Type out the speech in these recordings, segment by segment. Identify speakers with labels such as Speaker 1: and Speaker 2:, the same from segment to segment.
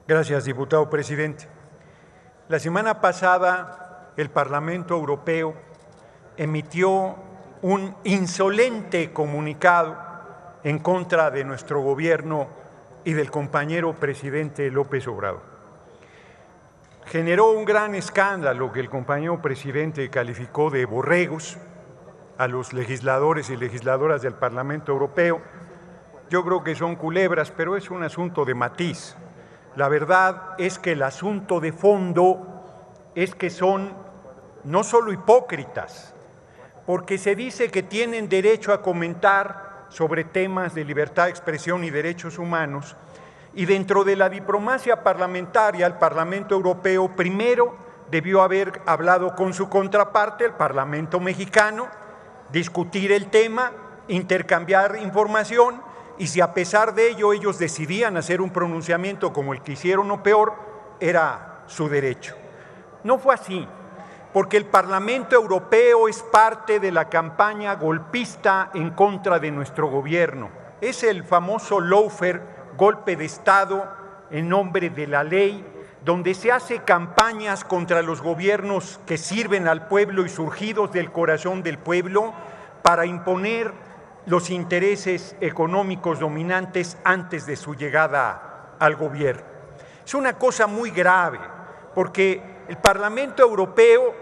Speaker 1: Gracias, diputado presidente. La semana pasada, el Parlamento Europeo emitió un insolente comunicado en contra de nuestro gobierno y del compañero presidente López Obrador. Generó un gran escándalo que el compañero presidente calificó de borregos a los legisladores y legisladoras del Parlamento Europeo. Yo creo que son culebras, pero es un asunto de matiz. La verdad es que el asunto de fondo es que son no solo hipócritas, porque se dice que tienen derecho a comentar sobre temas de libertad de expresión y derechos humanos, y dentro de la diplomacia parlamentaria, el Parlamento Europeo primero debió haber hablado con su contraparte, el Parlamento mexicano, discutir el tema, intercambiar información, y si a pesar de ello ellos decidían hacer un pronunciamiento como el que hicieron o peor, era su derecho. No fue así, porque el Parlamento Europeo es parte de la campaña golpista en contra de nuestro gobierno. Es el famoso lawfare, golpe de Estado en nombre de la ley, donde se hace campañas contra los gobiernos que sirven al pueblo y surgidos del corazón del pueblo para imponer los intereses económicos dominantes antes de su llegada al gobierno. Es una cosa muy grave, porque el Parlamento Europeo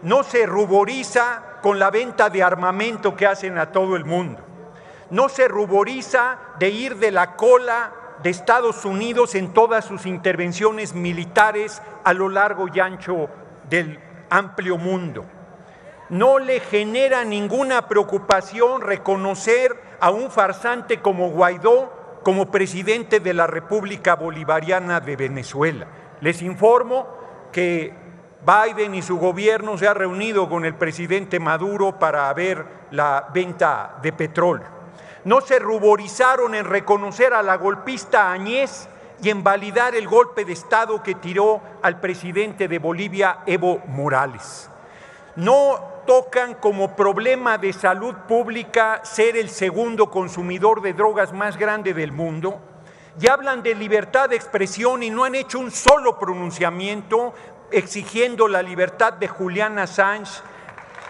Speaker 1: no se ruboriza con la venta de armamento que hacen a todo el mundo, no se ruboriza de ir de la cola de Estados Unidos en todas sus intervenciones militares a lo largo y ancho del amplio mundo. No le genera ninguna preocupación reconocer a un farsante como Guaidó como presidente de la República Bolivariana de Venezuela. Les informo que Biden y su gobierno se han reunido con el presidente Maduro para ver la venta de petróleo. No se ruborizaron en reconocer a la golpista Áñez y en validar el golpe de Estado que tiró al presidente de Bolivia, Evo Morales. No tocan como problema de salud pública ser el segundo consumidor de drogas más grande del mundo, y hablan de libertad de expresión y no han hecho un solo pronunciamiento exigiendo la libertad de Julian Assange,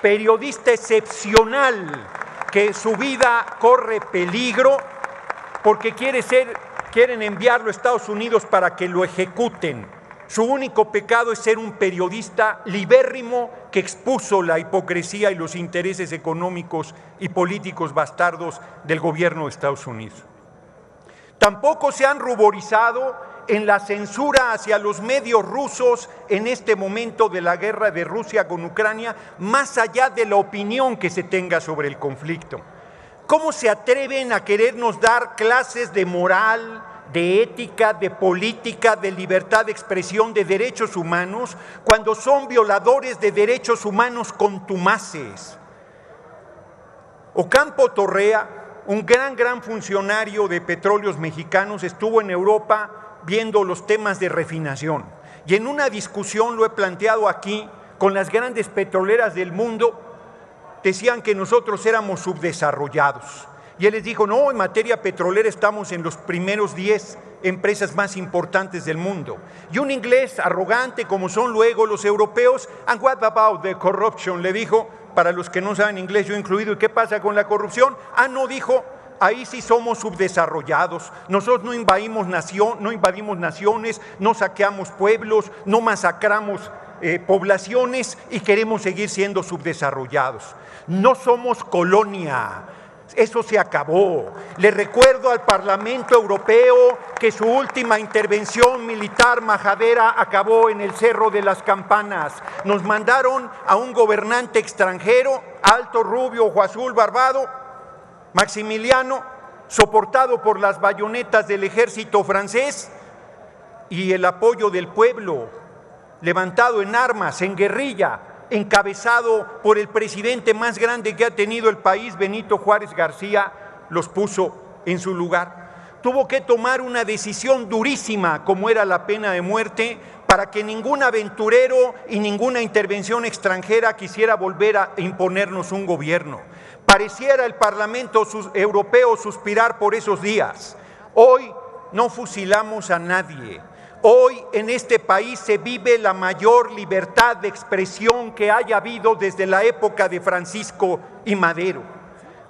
Speaker 1: periodista excepcional que su vida corre peligro porque quieren enviarlo a Estados Unidos para que lo ejecuten. Su único pecado es ser un periodista libérrimo que expuso la hipocresía y los intereses económicos y políticos bastardos del gobierno de Estados Unidos. Tampoco se han ruborizado en la censura hacia los medios rusos en este momento de la guerra de Rusia con Ucrania, más allá de la opinión que se tenga sobre el conflicto. ¿Cómo se atreven a querernos dar clases de moral, de ética, de política, de libertad de expresión, de derechos humanos, cuando son violadores de derechos humanos contumaces? Ocampo Torrea, un gran funcionario de Petróleos Mexicanos, estuvo en Europa viendo los temas de refinación. Y en una discusión, lo he planteado aquí, con las grandes petroleras del mundo, decían que nosotros éramos subdesarrollados. Y él les dijo, no, en materia petrolera estamos en los primeros 10 empresas más importantes del mundo. Y un inglés arrogante, como son luego los europeos, and what about the corruption? Le dijo, para los que no saben inglés, yo incluido, ¿y qué pasa con la corrupción? No, dijo, ahí sí somos subdesarrollados. Nosotros no invadimos naciones, no saqueamos pueblos, no masacramos poblaciones y queremos seguir siendo subdesarrollados. No somos colonia. Eso se acabó. Le recuerdo al Parlamento Europeo que su última intervención militar majadera acabó en el Cerro de las Campanas. Nos mandaron a un gobernante extranjero, alto, rubio, ojo azul, barbado, Maximiliano, soportado por las bayonetas del ejército francés y el apoyo del pueblo, levantado en armas, en guerrilla, encabezado por el presidente más grande que ha tenido el país, Benito Juárez García, los puso en su lugar. Tuvo que tomar una decisión durísima, como era la pena de muerte, para que ningún aventurero y ninguna intervención extranjera quisiera volver a imponernos un gobierno. Pareciera el Parlamento Europeo suspirar por esos días. Hoy no fusilamos a nadie. Hoy en este país se vive la mayor libertad de expresión que haya habido desde la época de Francisco y Madero.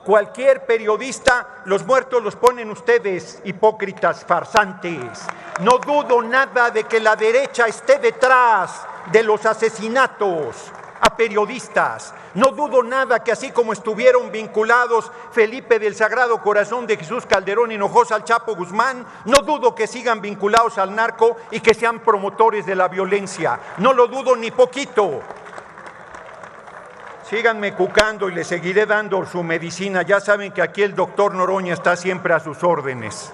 Speaker 1: Cualquier periodista, los muertos los ponen ustedes, hipócritas, farsantes. No dudo nada de que la derecha esté detrás de los asesinatos a periodistas. No dudo nada que así como estuvieron vinculados Felipe del Sagrado Corazón de Jesús Calderón Hinojosa al Chapo Guzmán, no dudo que sigan vinculados al narco y que sean promotores de la violencia. No lo dudo ni poquito. Síganme cucando y les seguiré dando su medicina. Ya saben que aquí el doctor Noroña está siempre a sus órdenes.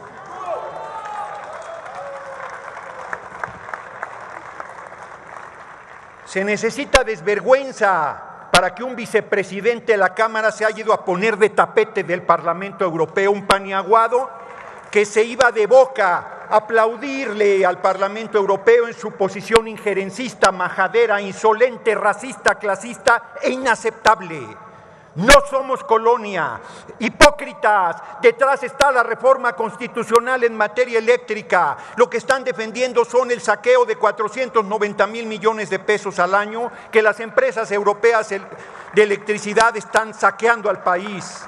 Speaker 1: Se necesita desvergüenza para que un vicepresidente de la Cámara se haya ido a poner de tapete del Parlamento Europeo, un paniaguado que se iba de boca a aplaudirle al Parlamento Europeo en su posición injerencista, majadera, insolente, racista, clasista e inaceptable. No somos colonia, hipócritas, detrás está la reforma constitucional en materia eléctrica. Lo que están defendiendo son el saqueo de 490,000 millones de pesos al año que las empresas europeas de electricidad están saqueando al país.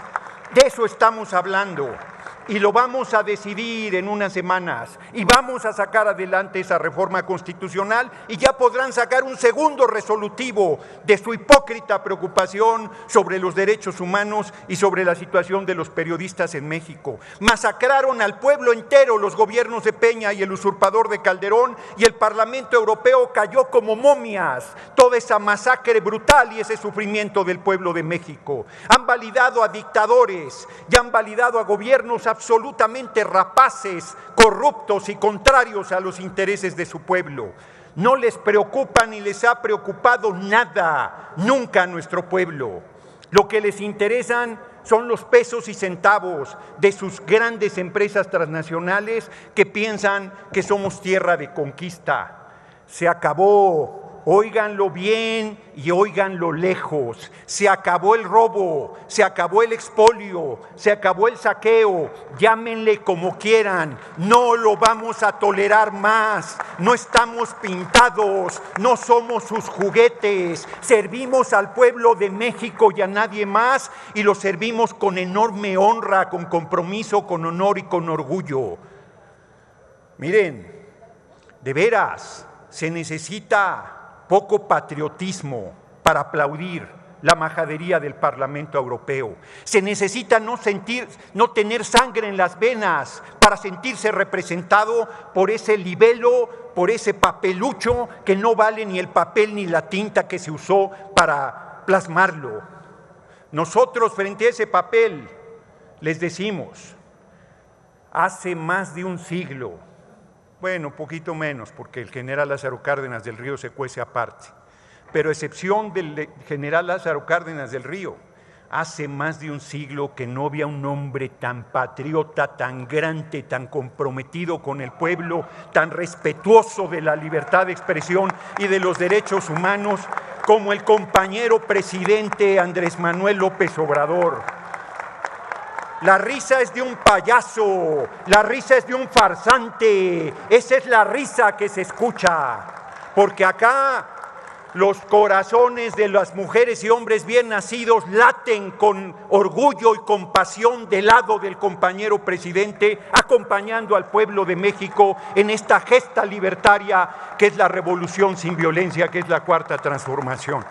Speaker 1: De eso estamos hablando. Y lo vamos a decidir en unas semanas y vamos a sacar adelante esa reforma constitucional y ya podrán sacar un segundo resolutivo de su hipócrita preocupación sobre los derechos humanos y sobre la situación de los periodistas en México. Masacraron al pueblo entero los gobiernos de Peña y el usurpador de Calderón y el Parlamento Europeo cayó como momias. Toda esa masacre brutal y ese sufrimiento del pueblo de México. Han validado a dictadores y han validado a gobiernos absolutamente rapaces, corruptos y contrarios a los intereses de su pueblo. No les preocupa ni les ha preocupado nada, nunca a nuestro pueblo. Lo que les interesan son los pesos y centavos de sus grandes empresas transnacionales que piensan que somos tierra de conquista. Se acabó. Óiganlo bien y óiganlo lejos. Se acabó el robo, se acabó el expolio, se acabó el saqueo, llámenle como quieran, no lo vamos a tolerar más. No estamos pintados, no somos sus juguetes, servimos al pueblo de México y a nadie más y lo servimos con enorme honra, con compromiso, con honor y con orgullo. Miren, de veras, se necesita poco patriotismo para aplaudir la majadería del Parlamento Europeo. Se necesita no tener sangre en las venas para sentirse representado por ese libelo, por ese papelucho que no vale ni el papel ni la tinta que se usó para plasmarlo. Nosotros frente a ese papel les decimos, hace más de un siglo, bueno, poquito menos, porque el general Lázaro Cárdenas del Río se cuece aparte. Pero a excepción del general Lázaro Cárdenas del Río, hace más de un siglo que no había un hombre tan patriota, tan grande, tan comprometido con el pueblo, tan respetuoso de la libertad de expresión y de los derechos humanos como el compañero presidente Andrés Manuel López Obrador. La risa es de un payaso, la risa es de un farsante, esa es la risa que se escucha, porque acá los corazones de las mujeres y hombres bien nacidos laten con orgullo y compasión del lado del compañero presidente, acompañando al pueblo de México en esta gesta libertaria que es la revolución sin violencia, que es la cuarta transformación.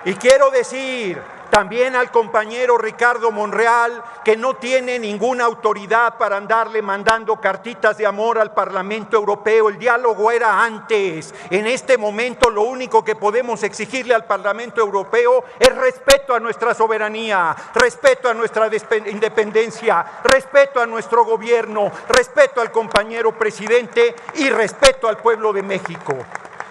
Speaker 1: Y quiero decir también al compañero Ricardo Monreal, que no tiene ninguna autoridad para andarle mandando cartitas de amor al Parlamento Europeo. El diálogo era antes. En este momento lo único que podemos exigirle al Parlamento Europeo es respeto a nuestra soberanía, respeto a nuestra independencia, respeto a nuestro gobierno, respeto al compañero presidente y respeto al pueblo de México.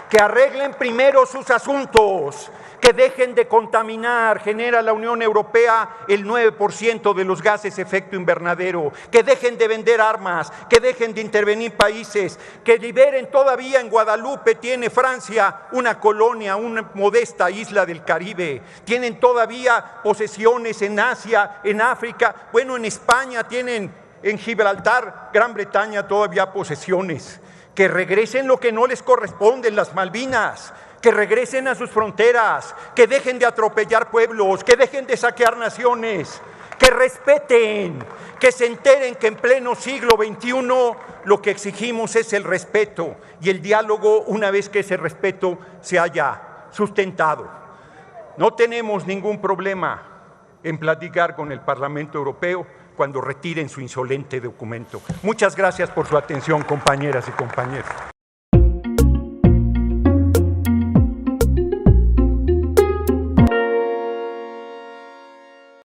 Speaker 1: Que arreglen primero sus asuntos, que dejen de contaminar. Genera la Unión Europea el 9% de los gases efecto invernadero, que dejen de vender armas, que dejen de intervenir países, que liberen. Todavía en Guadalupe tiene Francia una colonia, una modesta isla del Caribe, tienen todavía posesiones en Asia, en África, bueno, en España tienen, en Gibraltar, Gran Bretaña todavía posesiones. que regresen lo que no les corresponde en las Malvinas, que regresen a sus fronteras, que dejen de atropellar pueblos, que dejen de saquear naciones, que respeten, que se enteren que en pleno siglo XXI lo que exigimos es el respeto y el diálogo una vez que ese respeto se haya sustentado. No tenemos ningún problema en platicar con el Parlamento Europeo cuando retiren su insolente documento. Muchas gracias por su atención, compañeras y compañeros.